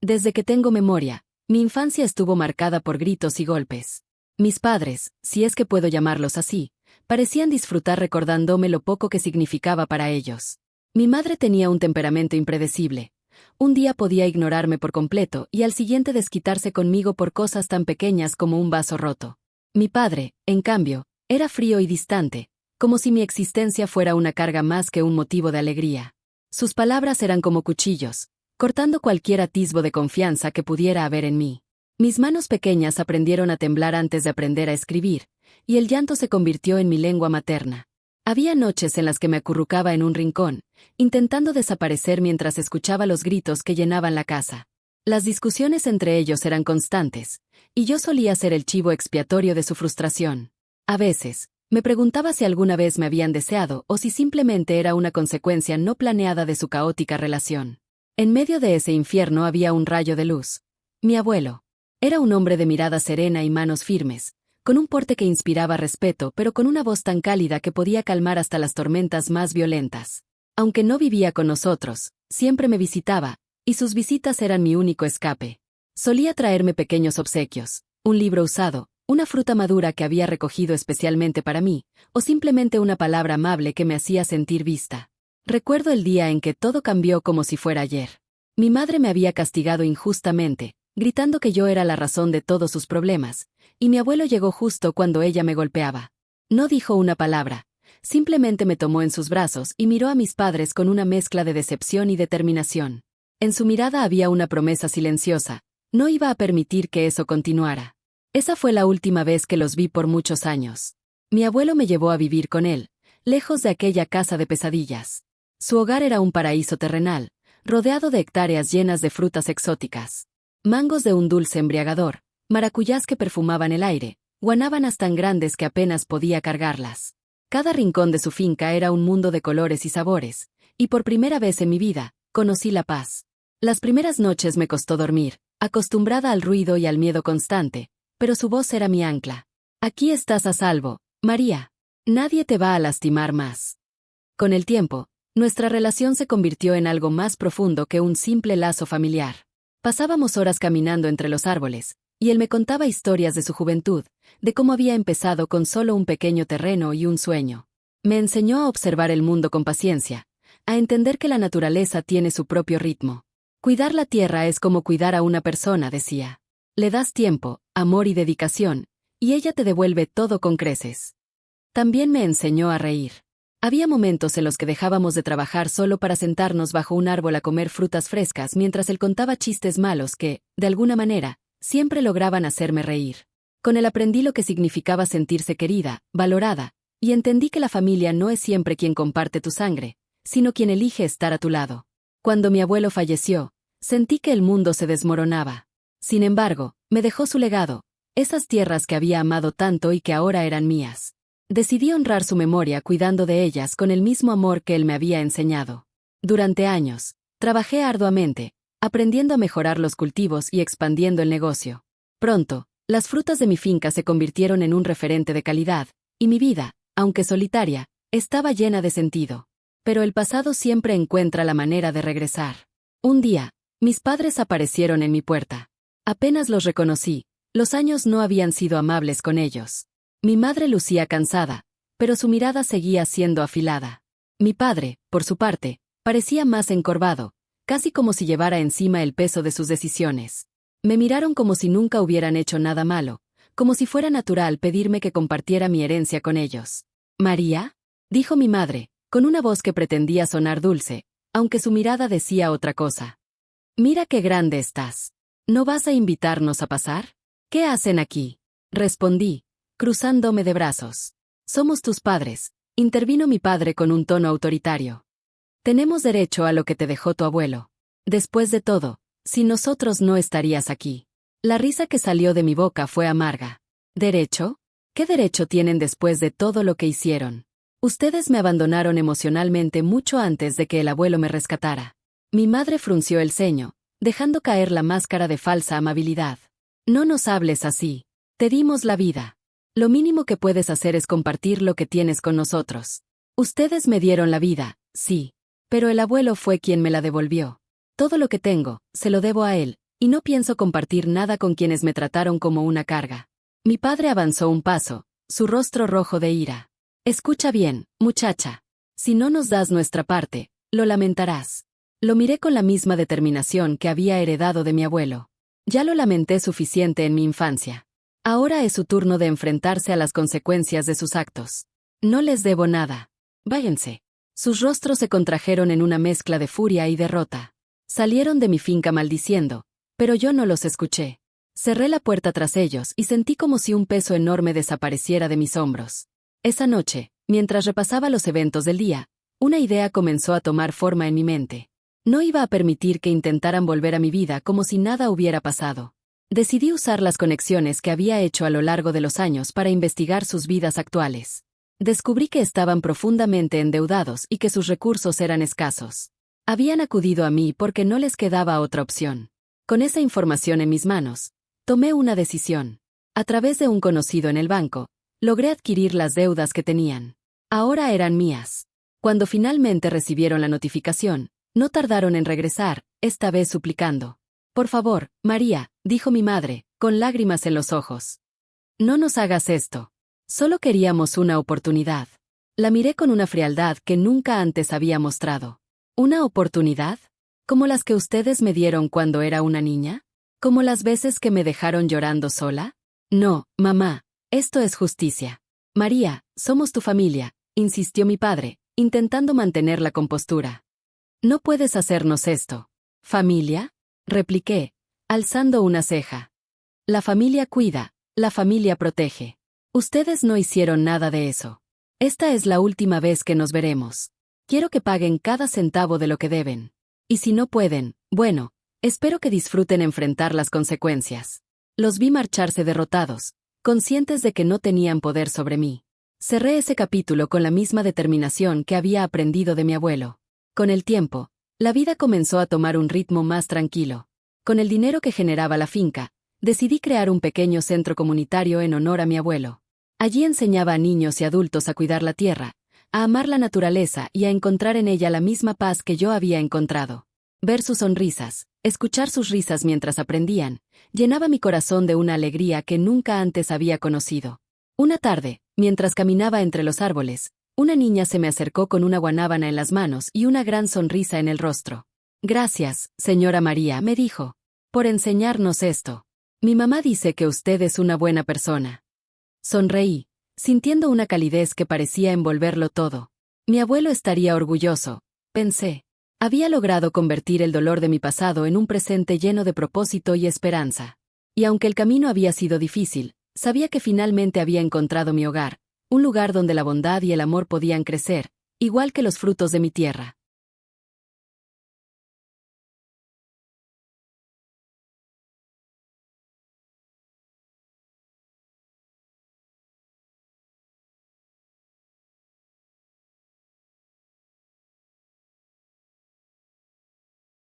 Desde que tengo memoria, mi infancia estuvo marcada por gritos y golpes. Mis padres, si es que puedo llamarlos así, parecían disfrutar recordándome lo poco que significaba para ellos. Mi madre tenía un temperamento impredecible. Un día podía ignorarme por completo y al siguiente desquitarse conmigo por cosas tan pequeñas como un vaso roto. Mi padre, en cambio, era frío y distante, como si mi existencia fuera una carga más que un motivo de alegría. Sus palabras eran como cuchillos, cortando cualquier atisbo de confianza que pudiera haber en mí. Mis manos pequeñas aprendieron a temblar antes de aprender a escribir, y el llanto se convirtió en mi lengua materna. Había noches en las que me acurrucaba en un rincón, intentando desaparecer mientras escuchaba los gritos que llenaban la casa. Las discusiones entre ellos eran constantes, y yo solía ser el chivo expiatorio de su frustración. A veces, me preguntaba si alguna vez me habían deseado o si simplemente era una consecuencia no planeada de su caótica relación. En medio de ese infierno había un rayo de luz. Mi abuelo. Era un hombre de mirada serena y manos firmes, con un porte que inspiraba respeto pero con una voz tan cálida que podía calmar hasta las tormentas más violentas. Aunque no vivía con nosotros, siempre me visitaba, y sus visitas eran mi único escape. Solía traerme pequeños obsequios, un libro usado, una fruta madura que había recogido especialmente para mí, o simplemente una palabra amable que me hacía sentir vista. Recuerdo el día en que todo cambió como si fuera ayer. Mi madre me había castigado injustamente, gritando que yo era la razón de todos sus problemas, y mi abuelo llegó justo cuando ella me golpeaba. No dijo una palabra, simplemente me tomó en sus brazos y miró a mis padres con una mezcla de decepción y determinación. En su mirada había una promesa silenciosa, no iba a permitir que eso continuara. Esa fue la última vez que los vi por muchos años. Mi abuelo me llevó a vivir con él, lejos de aquella casa de pesadillas. Su hogar era un paraíso terrenal, rodeado de hectáreas llenas de frutas exóticas. Mangos de un dulce embriagador, maracuyás que perfumaban el aire, guanábanas tan grandes que apenas podía cargarlas. Cada rincón de su finca era un mundo de colores y sabores, y por primera vez en mi vida, conocí la paz. Las primeras noches me costó dormir, acostumbrada al ruido y al miedo constante, pero su voz era mi ancla. Aquí estás a salvo, María. Nadie te va a lastimar más. Con el tiempo, nuestra relación se convirtió en algo más profundo que un simple lazo familiar. Pasábamos horas caminando entre los árboles, y él me contaba historias de su juventud, de cómo había empezado con solo un pequeño terreno y un sueño. Me enseñó a observar el mundo con paciencia, a entender que la naturaleza tiene su propio ritmo. Cuidar la tierra es como cuidar a una persona, decía. Le das tiempo, amor y dedicación, y ella te devuelve todo con creces. También me enseñó a reír. Había momentos en los que dejábamos de trabajar solo para sentarnos bajo un árbol a comer frutas frescas mientras él contaba chistes malos que, de alguna manera, siempre lograban hacerme reír. Con él aprendí lo que significaba sentirse querida, valorada, y entendí que la familia no es siempre quien comparte tu sangre, sino quien elige estar a tu lado. Cuando mi abuelo falleció, sentí que el mundo se desmoronaba. Sin embargo, me dejó su legado, esas tierras que había amado tanto y que ahora eran mías. Decidí honrar su memoria cuidando de ellas con el mismo amor que él me había enseñado. Durante años, trabajé arduamente, aprendiendo a mejorar los cultivos y expandiendo el negocio. Pronto, las frutas de mi finca se convirtieron en un referente de calidad, y mi vida, aunque solitaria, estaba llena de sentido. Pero el pasado siempre encuentra la manera de regresar. Un día, mis padres aparecieron en mi puerta. Apenas los reconocí, los años no habían sido amables con ellos. Mi madre lucía cansada, pero su mirada seguía siendo afilada. Mi padre, por su parte, parecía más encorvado, casi como si llevara encima el peso de sus decisiones. Me miraron como si nunca hubieran hecho nada malo, como si fuera natural pedirme que compartiera mi herencia con ellos. «¿María?», dijo mi madre, con una voz que pretendía sonar dulce, aunque su mirada decía otra cosa. «Mira qué grande estás. ¿No vas a invitarnos a pasar?». «¿Qué hacen aquí?», respondí, cruzándome de brazos. «Somos tus padres», intervino mi padre con un tono autoritario. «Tenemos derecho a lo que te dejó tu abuelo. Después de todo, sin nosotros no estarías aquí». La risa que salió de mi boca fue amarga. ¿Derecho? ¿Qué derecho tienen después de todo lo que hicieron? Ustedes me abandonaron emocionalmente mucho antes de que el abuelo me rescatara. Mi madre frunció el ceño, dejando caer la máscara de falsa amabilidad. «No nos hables así. Te dimos la vida. Lo mínimo que puedes hacer es compartir lo que tienes con nosotros. Ustedes me dieron la vida, sí, pero el abuelo fue quien me la devolvió. Todo lo que tengo, se lo debo a él, y no pienso compartir nada con quienes me trataron como una carga. Mi padre avanzó un paso, su rostro rojo de ira. Escucha bien, muchacha. Si no nos das nuestra parte, lo lamentarás. Lo miré con la misma determinación que había heredado de mi abuelo. Ya lo lamenté suficiente en mi infancia. Ahora es su turno de enfrentarse a las consecuencias de sus actos. No les debo nada. Váyanse. Sus rostros se contrajeron en una mezcla de furia y derrota. Salieron de mi finca maldiciendo, pero yo no los escuché. Cerré la puerta tras ellos y sentí como si un peso enorme desapareciera de mis hombros. Esa noche, mientras repasaba los eventos del día, una idea comenzó a tomar forma en mi mente. No iba a permitir que intentaran volver a mi vida como si nada hubiera pasado. Decidí usar las conexiones que había hecho a lo largo de los años para investigar sus vidas actuales. Descubrí que estaban profundamente endeudados y que sus recursos eran escasos. Habían acudido a mí porque no les quedaba otra opción. Con esa información en mis manos, tomé una decisión. A través de un conocido en el banco, logré adquirir las deudas que tenían. Ahora eran mías. Cuando finalmente recibieron la notificación, no tardaron en regresar, esta vez suplicando. Por favor, María, dijo mi madre, con lágrimas en los ojos. No nos hagas esto. Solo queríamos una oportunidad. La miré con una frialdad que nunca antes había mostrado. ¿Una oportunidad? ¿Como las que ustedes me dieron cuando era una niña? ¿Como las veces que me dejaron llorando sola? No, mamá, esto es justicia. María, somos tu familia, insistió mi padre, intentando mantener la compostura. No puedes hacernos esto. ¿Familia? Repliqué, alzando una ceja. La familia cuida, la familia protege. Ustedes no hicieron nada de eso. Esta es la última vez que nos veremos. Quiero que paguen cada centavo de lo que deben. Y si no pueden, bueno, espero que disfruten enfrentar las consecuencias. Los vi marcharse derrotados, conscientes de que no tenían poder sobre mí. Cerré ese capítulo con la misma determinación que había aprendido de mi abuelo. Con el tiempo, la vida comenzó a tomar un ritmo más tranquilo. Con el dinero que generaba la finca, decidí crear un pequeño centro comunitario en honor a mi abuelo. Allí enseñaba a niños y adultos a cuidar la tierra, a amar la naturaleza y a encontrar en ella la misma paz que yo había encontrado. Ver sus sonrisas, escuchar sus risas mientras aprendían, llenaba mi corazón de una alegría que nunca antes había conocido. Una tarde, mientras caminaba entre los árboles, una niña se me acercó con una guanábana en las manos y una gran sonrisa en el rostro. Gracias, señora María, me dijo, por enseñarnos esto. Mi mamá dice que usted es una buena persona. Sonreí, sintiendo una calidez que parecía envolverlo todo. Mi abuelo estaría orgulloso, pensé. Había logrado convertir el dolor de mi pasado en un presente lleno de propósito y esperanza. Y aunque el camino había sido difícil, sabía que finalmente había encontrado mi hogar, un lugar donde la bondad y el amor podían crecer, igual que los frutos de mi tierra.